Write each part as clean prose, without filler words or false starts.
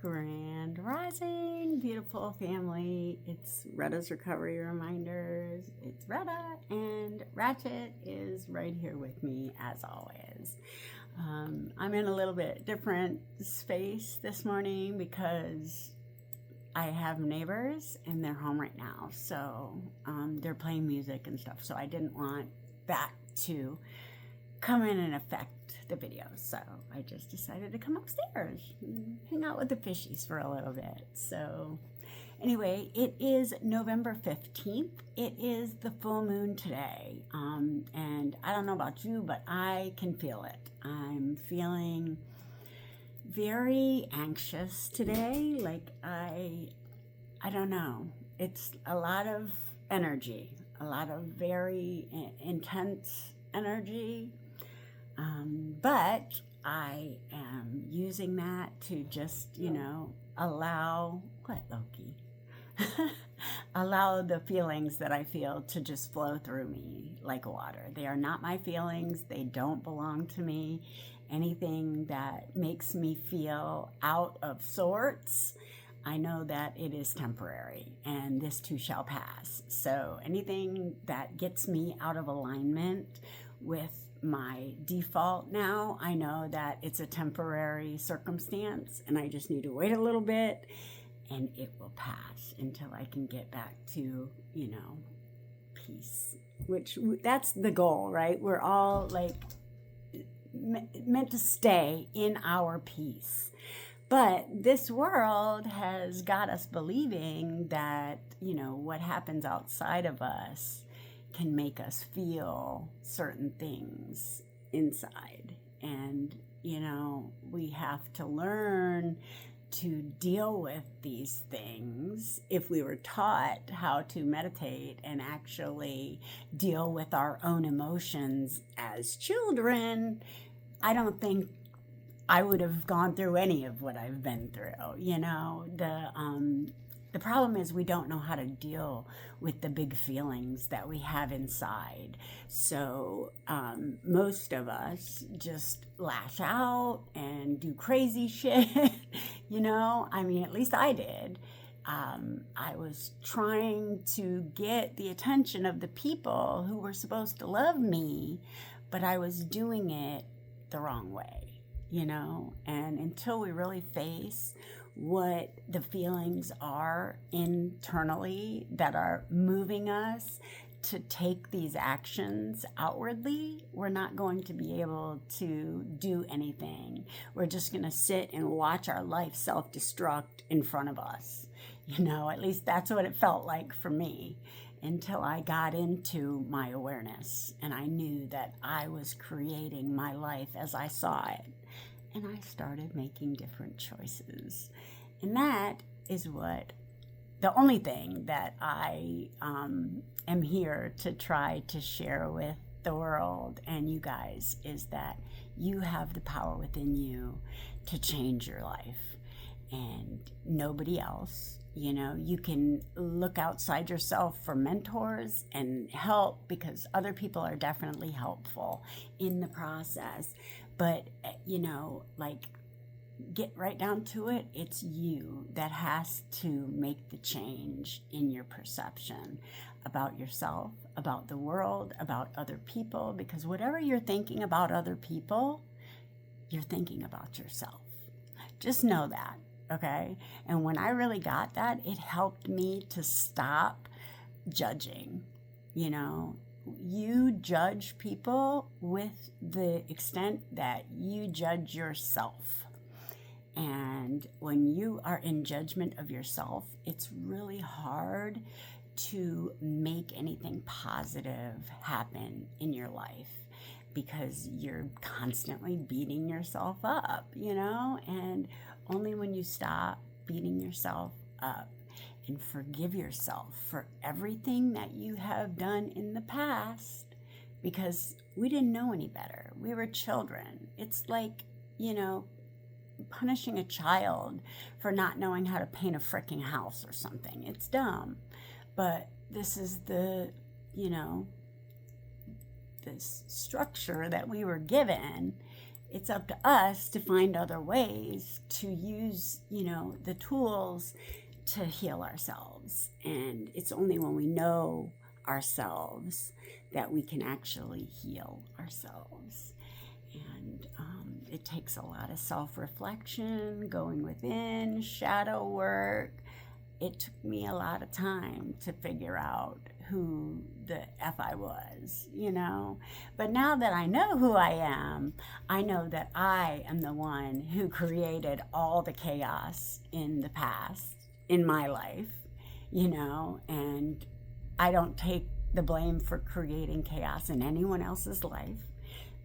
Grand Rising, beautiful family. It's Retta's Recovery Reminders. It's Retta, and Ratchet is right here with me as always. I'm in a little bit different space this morning because I have neighbors and they're home right now. So they're playing music and stuff. So I didn't want that to come in and affect the video, so I just decided to come upstairs and hang out with the fishies for a little bit. So anyway, it is November 15th. It is the full moon today, and I don't know about you, but I can feel it. I'm feeling very anxious today. Like I don't know, it's a lot of energy, a lot of very intense energy. But I am using that to just, allow, what, Loki? Allow the feelings that I feel to just flow through me like water. They are not my feelings. They don't belong to me. Anything that makes me feel out of sorts, I know that it is temporary, and this too shall pass. So anything that gets me out of alignment with my default now, I know that it's a temporary circumstance and I just need to wait a little bit and it will pass until I can get back to, peace, which that's the goal, right? We're all like meant to stay in our peace. But this world has got us believing that, what happens outside of us can make us feel certain things inside. And, we have to learn to deal with these things. If we were taught how to meditate and actually deal with our own emotions as children, I don't think I would have gone through any of what I've been through. The problem is we don't know how to deal with the big feelings that we have inside. So most of us just lash out and do crazy shit, at least I did. I was trying to get the attention of the people who were supposed to love me, but I was doing it the wrong way, and until we really face what the feelings are internally that are moving us to take these actions outwardly, we're not going to be able to do anything. We're just going to sit and watch our life self-destruct in front of us. At least that's what it felt like for me until I got into my awareness and I knew that I was creating my life as I saw it. And I started making different choices. And that is the only thing that I am here to try to share with the world and you guys is that you have the power within you to change your life and nobody else. You can look outside yourself for mentors and help because other people are definitely helpful in the process. But, get right down to it, it's you that has to make the change in your perception about yourself, about the world, about other people, because whatever you're thinking about other people, you're thinking about yourself. Just know that, okay? And when I really got that, it helped me to stop judging, You judge people with the extent that you judge yourself. And when you are in judgment of yourself, it's really hard to make anything positive happen in your life because you're constantly beating yourself up, and only when you stop beating yourself up and forgive yourself for everything that you have done in the past, because we didn't know any better. We were children. It's like, punishing a child for not knowing how to paint a freaking house or something. It's dumb. But this is the, this structure that we were given it's up to us to find other ways to use, the tools to heal ourselves. And it's only when we know ourselves that we can actually heal ourselves. And it takes a lot of self-reflection, going within, shadow work. It took me a lot of time to figure out who the F I was, But now that I know who I am, I know that I am the one who created all the chaos in the past, in my life, and I don't take the blame for creating chaos in anyone else's life,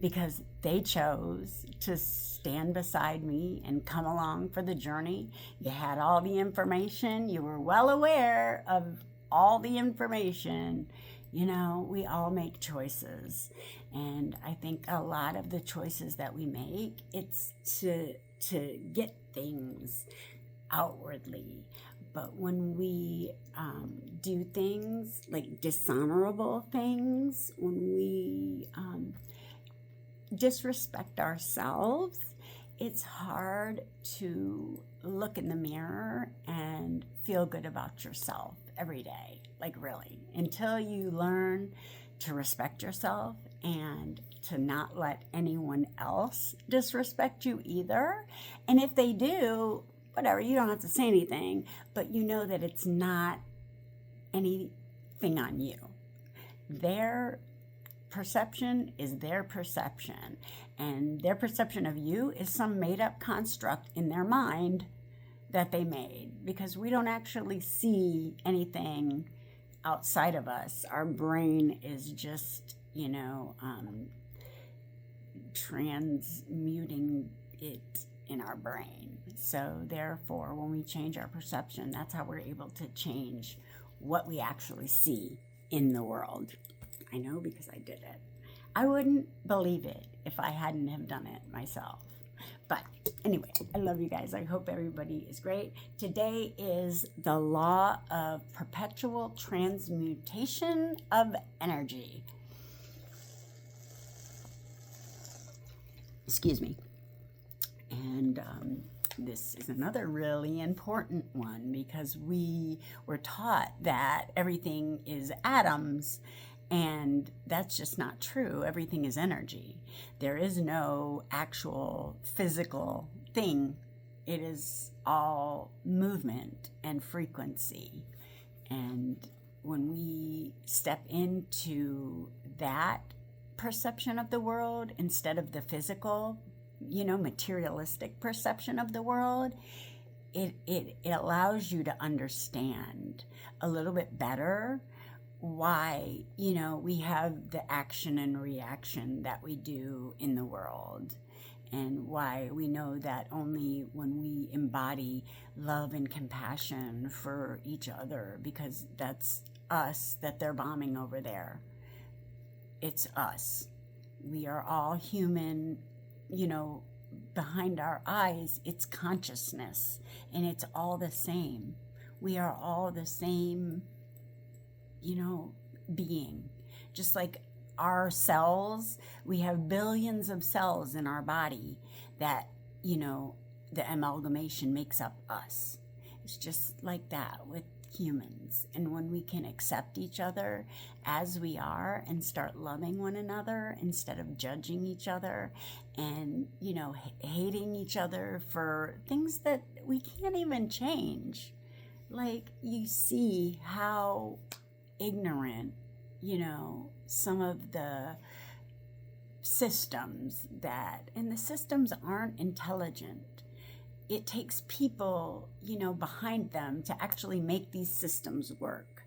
because they chose to stand beside me and come along for the journey. You had all the information. You were well aware of all the information. We all make choices. And I think a lot of the choices that we make, it's to get things outwardly. But when we do things like dishonorable things, when we disrespect ourselves, it's hard to look in the mirror and feel good about yourself every day. Like, really, until you learn to respect yourself and to not let anyone else disrespect you either. And if they do, whatever, you don't have to say anything, but you know that it's not anything on you. Their perception is their perception, and their perception of you is some made-up construct in their mind that they made, because we don't actually see anything outside of us. Our brain is just, transmuting it in our brain. So therefore, when we change our perception, that's how we're able to change what we actually see in the world. I know, because I did it. I wouldn't believe it if I hadn't have done it myself. But anyway, I love you guys. I hope everybody is great. Today is the law of perpetual transmutation of energy. Excuse me. And this is another really important one, because we were taught that everything is atoms, and that's just not true. Everything is energy. There is no actual physical thing. It is all movement and frequency. And when we step into that perception of the world instead of the physical, materialistic perception of the world, it allows you to understand a little bit better why, we have the action and reaction that we do in the world, and why we know that only when we embody love and compassion for each other, because that's us that they're bombing over there. It's us. We are all human, behind our eyes, it's consciousness, and it's all the same. We are all the same, being. Just like our cells, we have billions of cells in our body that, the amalgamation makes up us. It's just like that with humans. And when we can accept each other as we are and start loving one another instead of judging each other and, hating each other for things that we can't even change. Like, you see how ignorant, some of the systems and the systems aren't intelligent. It takes people, behind them to actually make these systems work.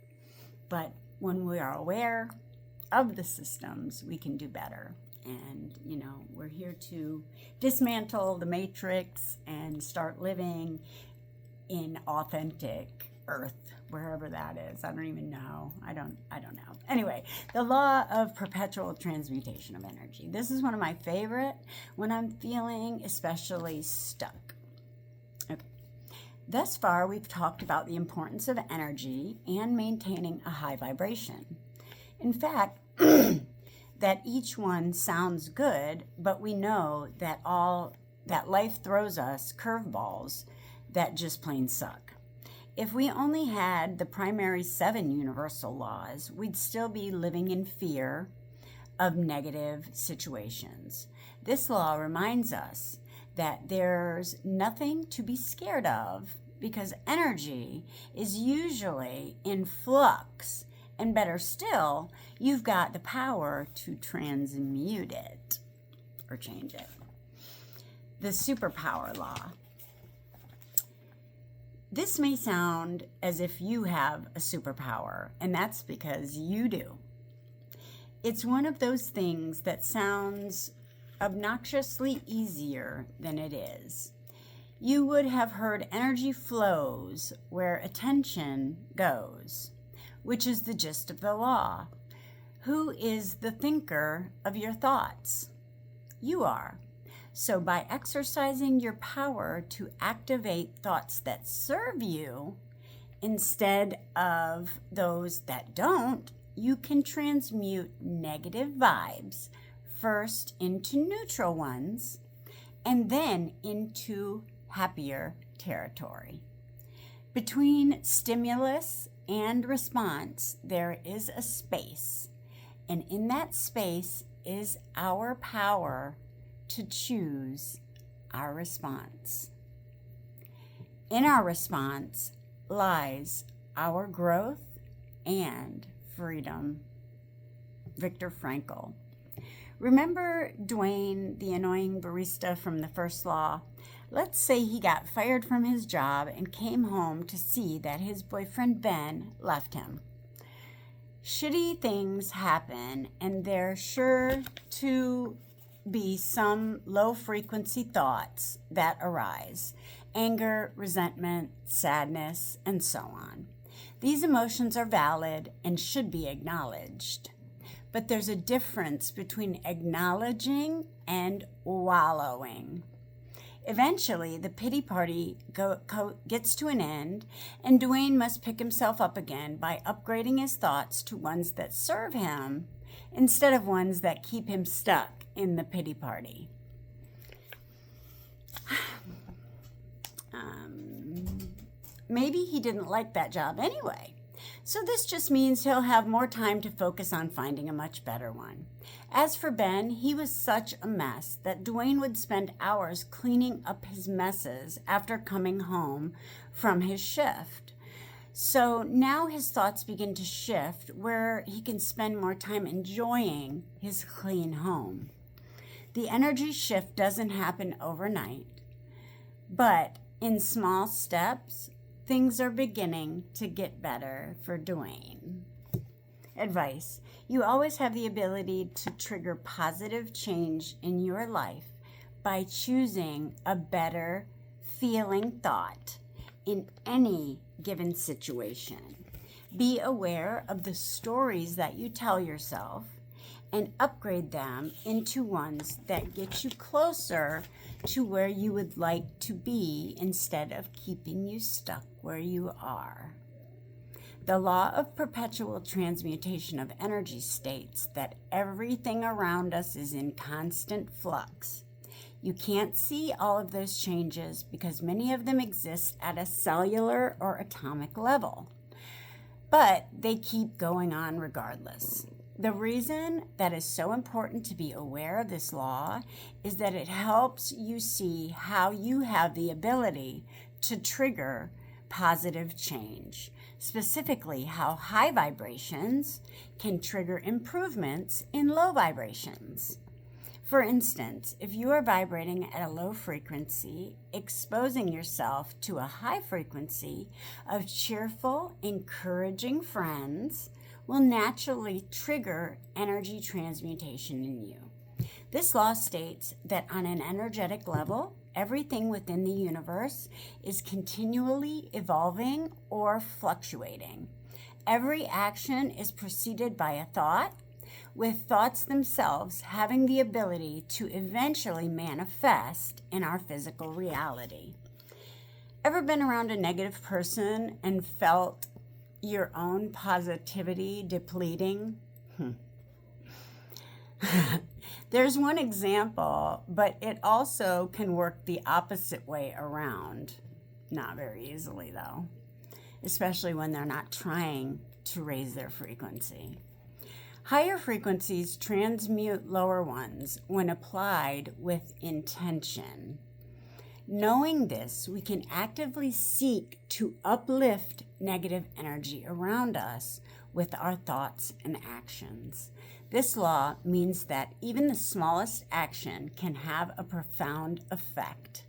But when we are aware of the systems, we can do better. And, we're here to dismantle the matrix and start living in authentic earth, wherever that is. I don't even know. I don't know. Anyway, the law of perpetual transmutation of energy. This is one of my favorite when I'm feeling especially stuck. Okay. Thus far, we've talked about the importance of energy and maintaining a high vibration. In fact, the that each one sounds good, but we know that life throws us curveballs that just plain suck. If we only had the primary 7 universal laws, we'd still be living in fear of negative situations. This law reminds us that there's nothing to be scared of because energy is usually in flux, and better still, you've got the power to transmute it or change it. The superpower law. This may sound as if you have a superpower, and that's because you do. It's one of those things that sounds obnoxiously easier than it is. You would have heard energy flows where attention goes, which is the gist of the law. Who is the thinker of your thoughts? You are. So by exercising your power to activate thoughts that serve you instead of those that don't, you can transmute negative vibes first into neutral ones and then into happier territory. Between stimulus and response, there is a space, and in that space is our power to choose our response. In our response lies our growth and freedom. Viktor Frankl. Remember Dwayne, the annoying barista from the first law? Let's say he got fired from his job and came home to see that his boyfriend Ben left him. Shitty things happen, and they're sure to be some low-frequency thoughts that arise: anger, resentment, sadness, and so on. These emotions are valid and should be acknowledged. But there's a difference between acknowledging and wallowing. Eventually, the pity party gets to an end, and Dwayne must pick himself up again by upgrading his thoughts to ones that serve him instead of ones that keep him stuck in the pity party. Maybe he didn't like that job anyway. So this just means he'll have more time to focus on finding a much better one. As for Ben, he was such a mess that Dwayne would spend hours cleaning up his messes after coming home from his shift. So now his thoughts begin to shift where he can spend more time enjoying his clean home. The energy shift doesn't happen overnight, but in small steps, things are beginning to get better for Dwayne. Advice: you always have the ability to trigger positive change in your life by choosing a better feeling thought in any given situation. Be aware of the stories that you tell yourself and upgrade them into ones that get you closer to where you would like to be instead of keeping you stuck where you are. The law of perpetual transmutation of energy states that everything around us is in constant flux. You can't see all of those changes because many of them exist at a cellular or atomic level, but they keep going on regardless. The reason that is so important to be aware of this law is that it helps you see how you have the ability to trigger positive change, specifically how high vibrations can trigger improvements in low vibrations. For instance, if you are vibrating at a low frequency, exposing yourself to a high frequency of cheerful, encouraging friends will naturally trigger energy transmutation in you. This law states that on an energetic level, everything within the universe is continually evolving or fluctuating. Every action is preceded by a thought, with thoughts themselves having the ability to eventually manifest in our physical reality. Ever been around a negative person and felt your own positivity depleting? There's one example, but it also can work the opposite way around. Not very easily, though, especially when they're not trying to raise their frequency. Higher frequencies transmute lower ones when applied with intention. Knowing this, we can actively seek to uplift negative energy around us with our thoughts and actions. This law means that even the smallest action can have a profound effect.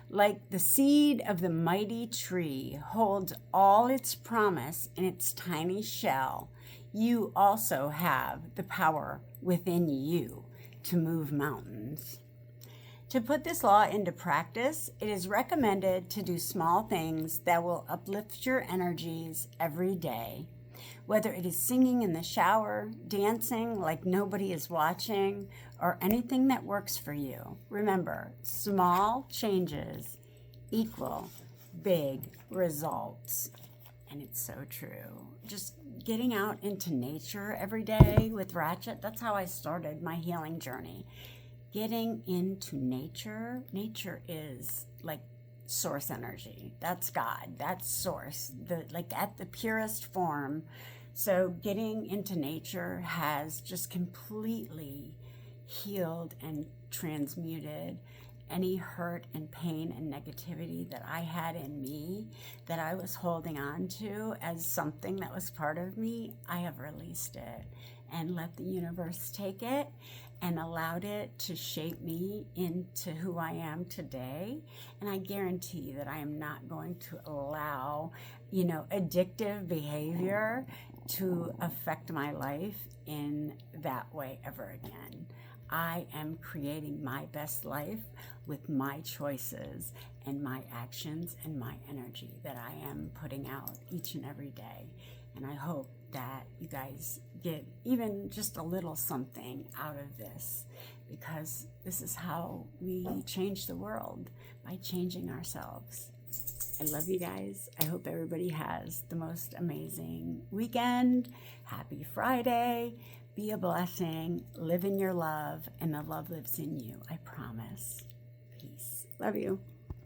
Like the seed of the mighty tree holds all its promise in its tiny shell, you also have the power within you to move mountains. To put this law into practice, it is recommended to do small things that will uplift your energies every day. Whether it is singing in the shower, dancing like nobody is watching, or anything that works for you. Remember, small changes equal big results. And it's so true. Just getting out into nature every day with Ratchet, that's how I started my healing journey. Getting into nature. Nature is like source energy. That's God. That's source. Like at the purest form. So getting into nature has just completely healed and transmuted any hurt and pain and negativity that I had in me, that I was holding on to as something that was part of me. I have released it and let the universe take it and allowed it to shape me into who I am today. And I guarantee that I am not going to allow, addictive behavior to affect my life in that way ever again. I am creating my best life with my choices and my actions and my energy that I am putting out each and every day. And I hope that you guys get even just a little something out of this, because this is how we change the world, by changing ourselves. I love you guys. I hope everybody has the most amazing weekend. Happy Friday. Be a blessing. Live in your love, and the love lives in you. I promise. Peace. Love you.